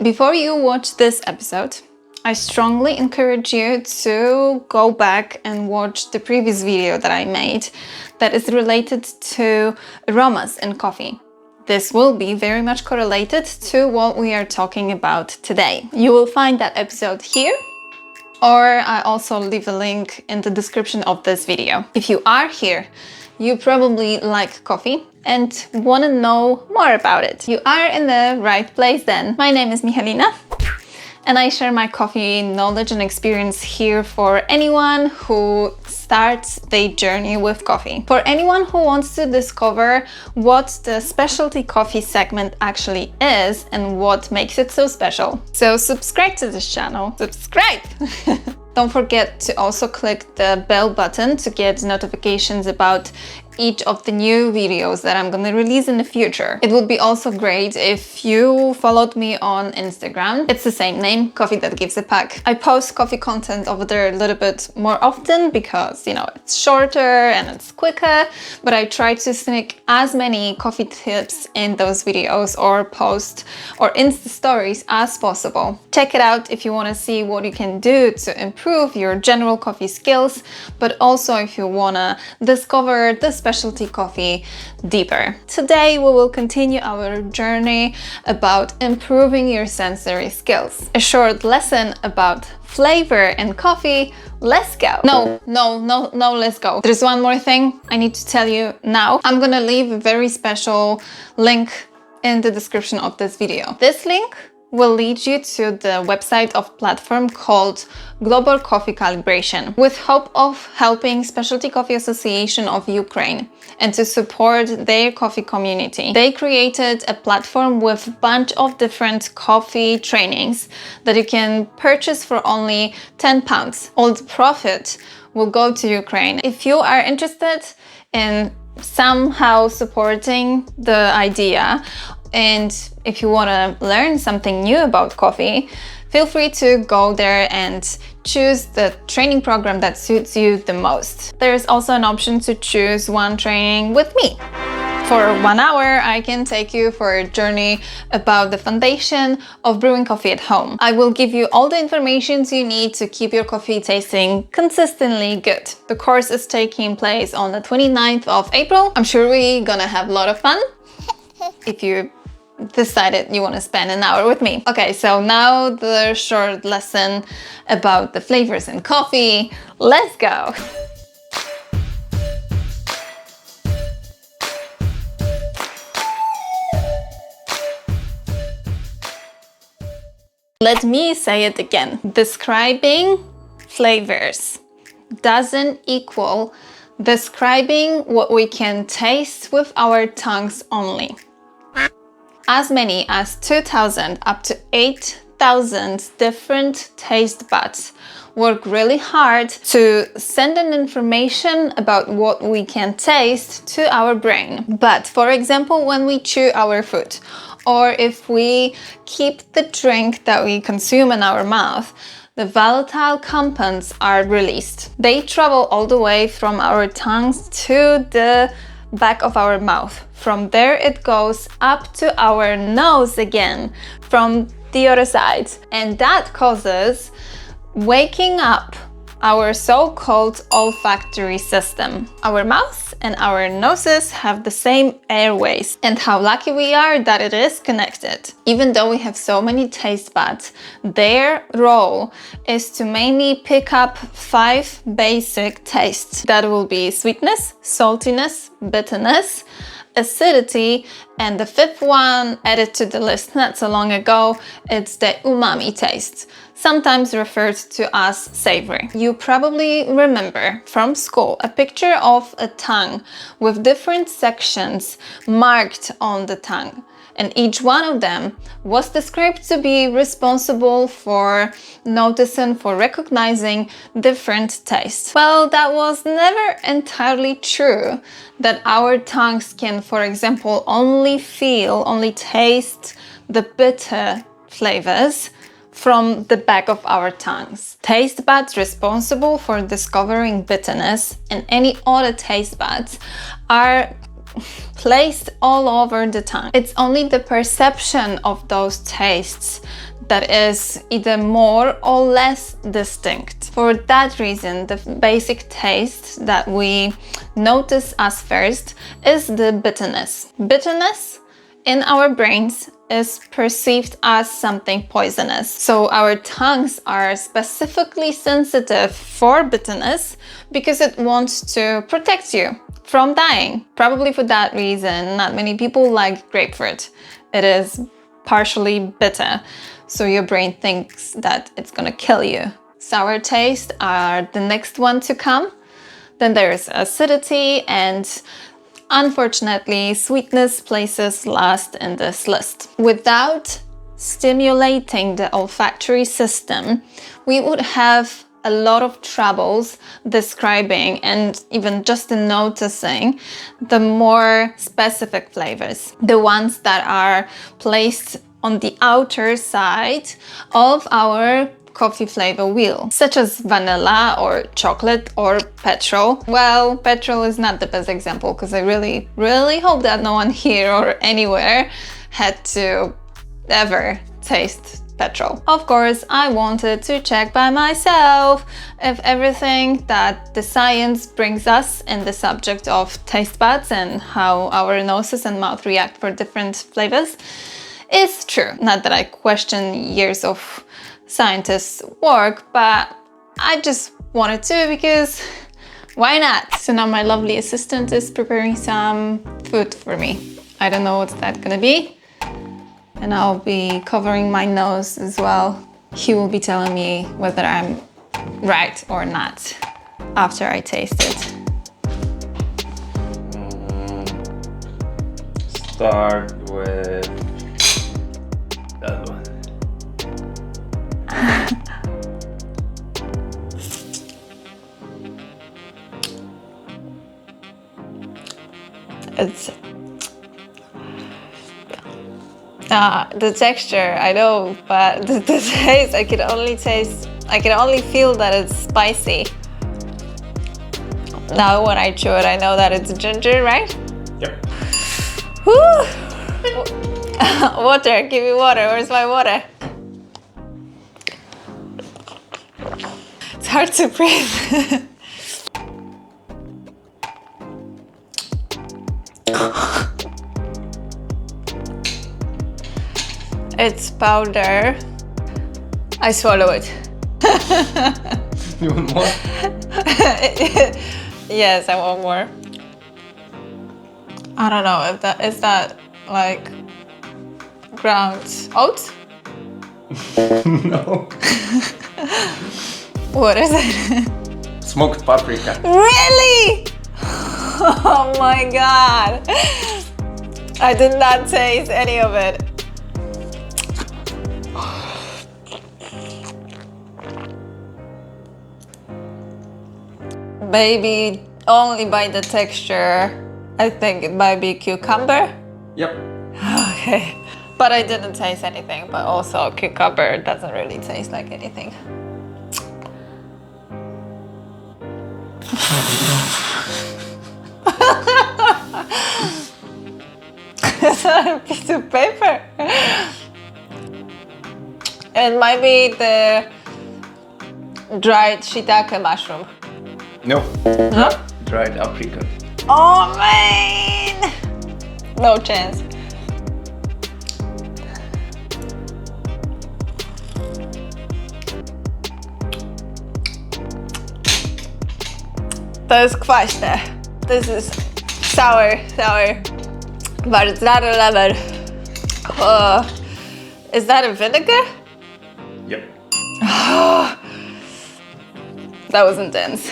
Before you watch this episode, I strongly encourage you to go back and watch the previous video that I made that is related to aromas in coffee. This will be very much correlated to what we are talking about today. You will find that episode here, or I also leave a link in the description of this video. If you are here, you probably like coffee and want to know more about it. You are in the right place then. My name is Michalina, and I share my coffee knowledge and experience here for anyone who starts their journey with coffee. For anyone who wants to discover what the specialty coffee segment actually is and what makes it so special. So subscribe to this channel. Subscribe! Don't forget to also click the bell button to get notifications about each of the new videos that I'm gonna release in the future. It would be also great if you followed me on Instagram. It's the same name, Coffee That Gives a Pack. I post coffee content over there a little bit more often because, you know, it's shorter and it's quicker, but I try to sneak as many coffee tips in those videos or post or Insta stories as possible. Check it out if you want to see what you can do to improve your general coffee skills, but also if you want to discover the specialty coffee deeper. Today we will continue our journey about improving your sensory skills. A short lesson about flavor in coffee. Let's go. No, let's go. There's one more thing I need to tell you now. I'm gonna leave a very special link in the description of this video. This link will lead you to the website of platform called Global Coffee Calibration, with hope of helping Specialty Coffee Association of Ukraine and to support their coffee community. They created a platform with a bunch of different coffee trainings that you can purchase for only £10. All the profit will go to Ukraine. If you are interested in somehow supporting the idea, and if you want to learn something new about coffee, feel free to go there and choose the training program that suits you the most. There is also an option to choose one training with me. For 1 hour, I can take you for a journey about the foundation of brewing coffee at home. I will give you all the information you need to keep your coffee tasting consistently good. The course is taking place on the 29th of April. I'm sure we're gonna have a lot of fun if you decided you want to spend an hour with me. Okay, so now the short lesson about the flavors in coffee. Let's go! Let me say it again. Describing flavors doesn't equal describing what we can taste with our tongues only. As many as 2,000 up to 8,000 different taste buds work really hard to send an information about what we can taste to our brain. But for example, when we chew our food, or if we keep the drink that we consume in our mouth, the volatile compounds are released. They travel all the way from our tongues to the back of our mouth. From there it goes up to our nose again from the other side, and that causes waking up our so-called olfactory system. Our mouths and our noses have the same airways, and how lucky we are that it is connected. Even though we have so many taste buds, their role is to mainly pick up 5 basic tastes. That will be sweetness, saltiness, bitterness, acidity, and the 5th one added to the list not so long ago, it's the umami taste, sometimes referred to as savory. You probably remember from school a picture of a tongue with different sections marked on the tongue, and each one of them was described to be responsible for noticing, for recognizing different tastes. Well, that was never entirely true, that our tongues can, for example, only taste the bitter flavors from the back of our tongues. Taste buds responsible for discovering bitterness and any other taste buds are placed all over the tongue. It's only the perception of those tastes that is either more or less distinct. For that reason, the basic taste that we notice as first is the bitterness. Bitterness in our brains is perceived as something poisonous. So our tongues are specifically sensitive for bitterness because it wants to protect you from dying. Probably for that reason, not many people like grapefruit. It is partially bitter, so your brain thinks that it's gonna kill you. Sour taste are the next one to come. Then there's acidity, and unfortunately, sweetness places last in this list. Without stimulating the olfactory system, we would have a lot of troubles describing and even just noticing the more specific flavors, the ones that are placed on the outer side of our coffee flavor wheel, such as vanilla or chocolate or petrol. Well, petrol is not the best example because I really hope that no one here or anywhere had to ever taste petrol. Of course, I wanted to check by myself if everything that the science brings us in the subject of taste buds and how our noses and mouth react for different flavors is true. Not that I question years of scientists' work, but I just wanted to because why not? So now my lovely assistant is preparing some food for me. I don't know what's that gonna be. And I'll be covering my nose as well. He will be telling me whether I'm right or not after I taste it. Start with that one. It's the texture, I know, but the taste, I can only feel that it's spicy. Now when I chew it, I know that it's ginger, right? Yep. Woo! Water, give me water, where's my water? It's hard to breathe. It's powder. I swallow it. You want more? Yes, I want more. I don't know if that is that like ground oats? No. What is it? Smoked paprika. Really? Oh my god. I did not taste any of it. Maybe only by the texture, I think it might be cucumber. Yep. Okay. But I didn't taste anything, but also cucumber doesn't really taste like anything. It's not a piece of paper. It might be the dried shiitake mushroom. No. No? Dried apricot. Oh man! No chance. To jest kwaśne. This is sour. But it's not a lemon. Is that a vinegar? Yep. That was intense.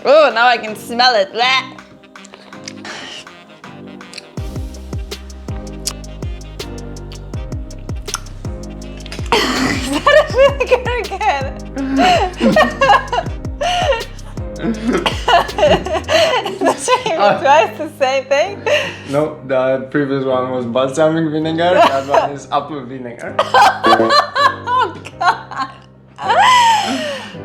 Oh, now I can smell it. Blech. Is that a vinegar again? That's twice the same thing. No, the previous one was balsamic vinegar. That one is apple vinegar. Oh god.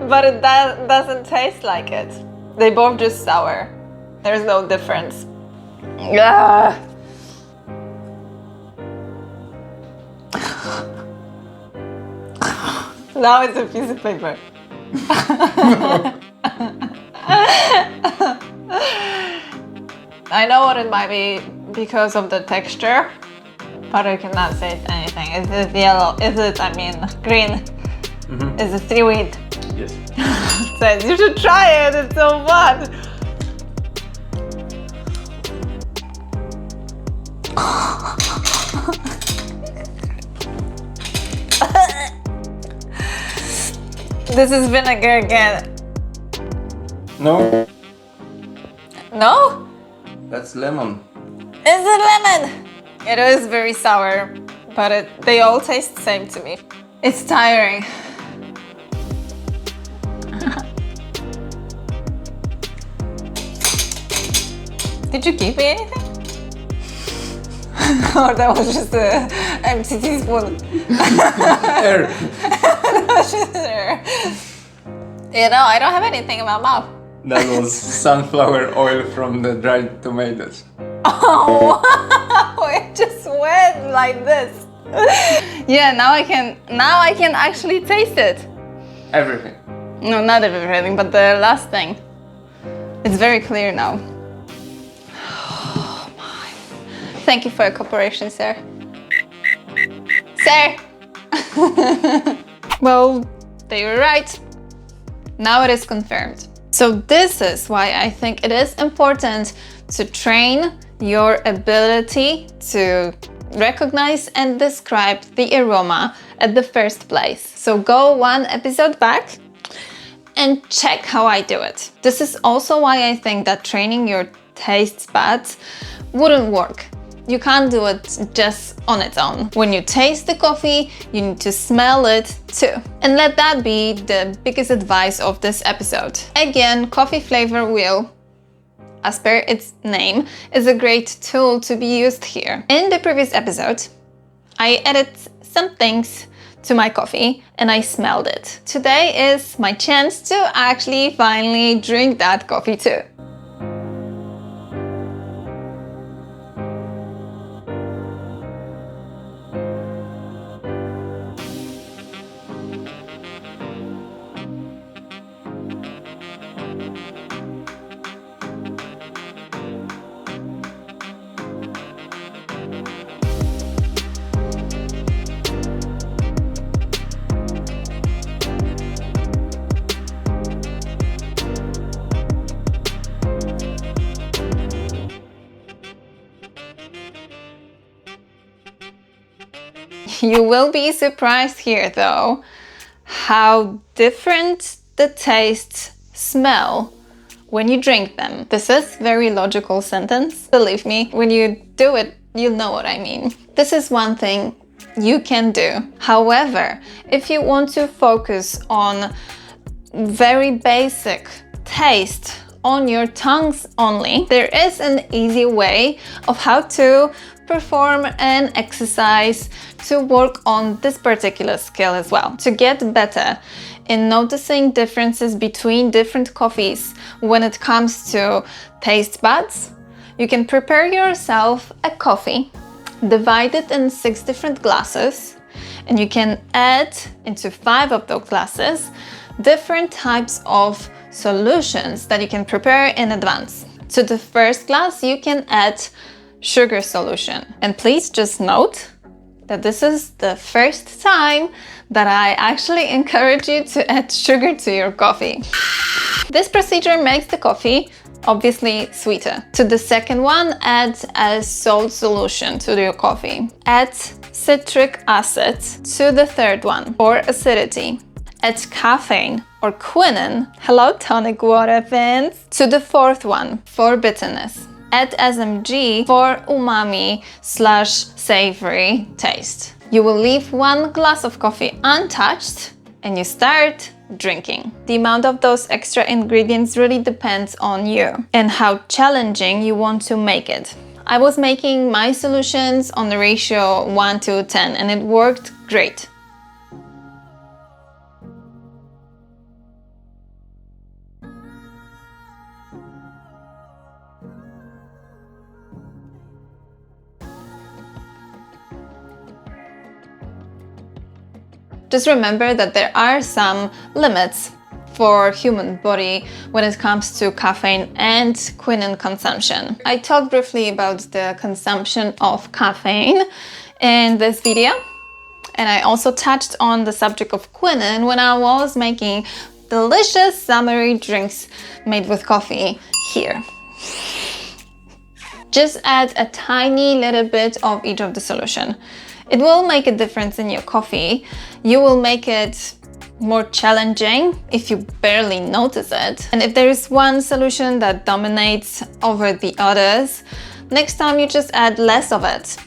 But it doesn't taste like it. They both just sour. There's no difference. Now it's a piece of paper. I know what it might be because of the texture, but I cannot say anything. Is it yellow? Is it, green? Is it seaweed? Yes. Says you should try it, it's so fun. This is vinegar again. No, No? that's lemon. Is it lemon? It is very sour, but they all taste the same to me. It's tiring. Did you give me anything? Or that was just an empty teaspoon? Air. That was just air. You know, I don't have anything in my mouth. That was sunflower oil from the dried tomatoes. Oh wow! It just went like this. Yeah, now I can actually taste it. Everything. No, not everything, but the last thing. It's very clear now. Oh my. Thank you for your cooperation, sir. Sir! Well, they were right. Now it is confirmed. So this is why I think it is important to train your ability to recognize and describe the aroma at the first place. So go one episode back and check how I do it. This is also why I think that training your taste buds wouldn't work. You can't do it just on its own. When you taste the coffee, you need to smell it too. And let that be the biggest advice of this episode. Again, Coffee Flavor Wheel, as per its name, is a great tool to be used here. In the previous episode, I added some things to my coffee and I smelled it. Today is my chance to actually finally drink that coffee too. You will be surprised here though, how different the tastes smell when you drink them. This is very logical sentence. Believe me, when you do it, you'll know what I mean. This is one thing you can do. However, if you want to focus on very basic taste on your tongues only, there is an easy way of how to perform an exercise to work on this particular skill as well. To get better in noticing differences between different coffees when it comes to taste buds, you can prepare yourself a coffee, divide it in 6 different glasses, and you can add into 5 of those glasses different types of solutions that you can prepare in advance. To the first glass, you can add sugar solution. And please just note that this is the first time that I actually encourage you to add sugar to your coffee. This procedure makes the coffee obviously sweeter. To the second one, add a salt solution to your coffee. Add citric acid to the third one for acidity. Add caffeine or quinine, hello tonic water fans, to the fourth one for bitterness. Add SMG for umami/savory taste. You will leave 1 glass of coffee untouched and you start drinking. The amount of those extra ingredients really depends on you and how challenging you want to make it. I was making my solutions on the ratio 1:10 and it worked great. Just remember that there are some limits for human body when it comes to caffeine and quinine consumption. I talked briefly about the consumption of caffeine in this video, and I also touched on the subject of quinine when I was making delicious summery drinks made with coffee here. Just add a tiny little bit of each of the solution. It will make a difference in your coffee. You will make it more challenging if you barely notice it. And if there is one solution that dominates over the others, next time you just add less of it.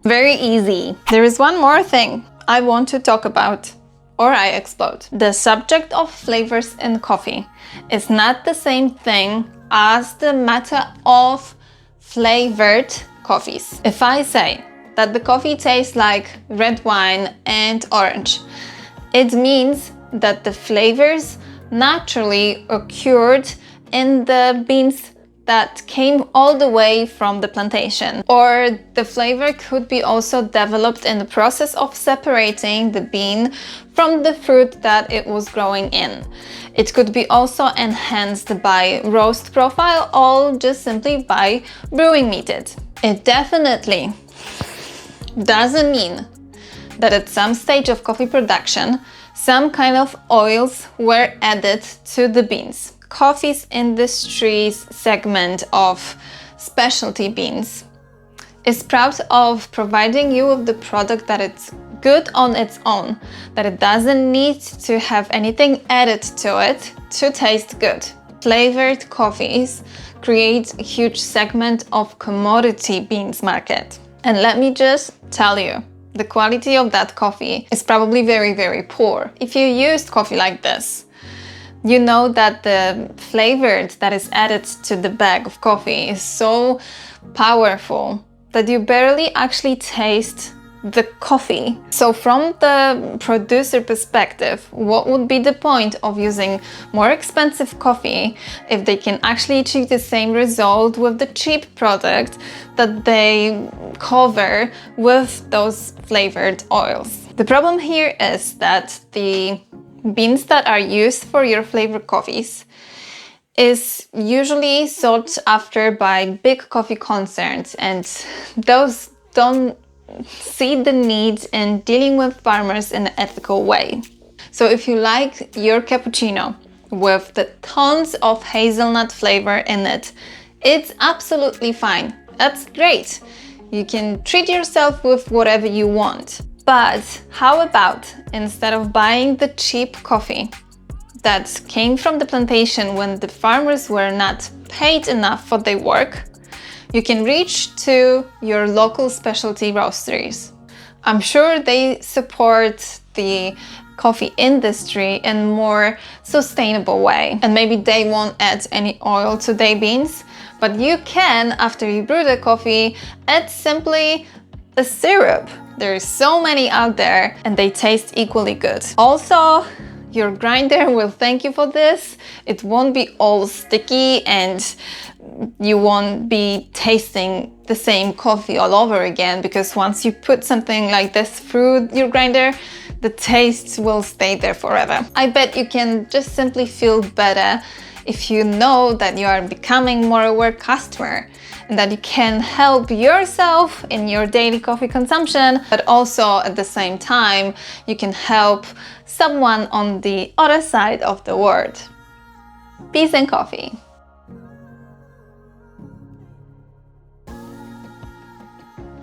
Very easy. There is one more thing I want to talk about, or I explode. The subject of flavors in coffee is not the same thing as the matter of flavored coffees. If I say that the coffee tastes like red wine and orange, it means that the flavors naturally occurred in the beans that came all the way from the plantation. Or the flavor could be also developed in the process of separating the bean from the fruit that it was growing in. It could be also enhanced by roast profile or just simply by brewing method. It definitely doesn't mean that at some stage of coffee production, some kind of oils were added to the beans. Coffee's industry's segment of specialty beans is proud of providing you with the product that it's good on its own, that it doesn't need to have anything added to it to taste good. Flavored coffees create a huge segment of commodity beans market. And let me just tell you, the quality of that coffee is probably very, very poor. If you used coffee like this, you know that the flavor that is added to the bag of coffee is so powerful that you barely actually taste the coffee. So from the producer perspective, what would be the point of using more expensive coffee if they can actually achieve the same result with the cheap product that they cover with those flavored oils? The problem here is that the beans that are used for your flavored coffees is usually sought after by big coffee concerns, and those don't see the need in dealing with farmers in an ethical way. So if you like your cappuccino with the tons of hazelnut flavor in it, it's absolutely fine. That's great. You can treat yourself with whatever you want. But how about instead of buying the cheap coffee that came from the plantation when the farmers were not paid enough for their work, you can reach to your local specialty roasteries. I'm sure they support the coffee industry in a more sustainable way, and maybe they won't add any oil to their beans, but you can, after you brew the coffee, add simply a syrup. There are so many out there and they taste equally good. Also, your grinder will thank you for this. It won't be all sticky and you won't be tasting the same coffee all over again, because once you put something like this through your grinder, the taste will stay there forever. I bet you can just simply feel better if you know that you are becoming more aware customer and that you can help yourself in your daily coffee consumption, but also at the same time, you can help someone on the other side of the world. Peace and coffee.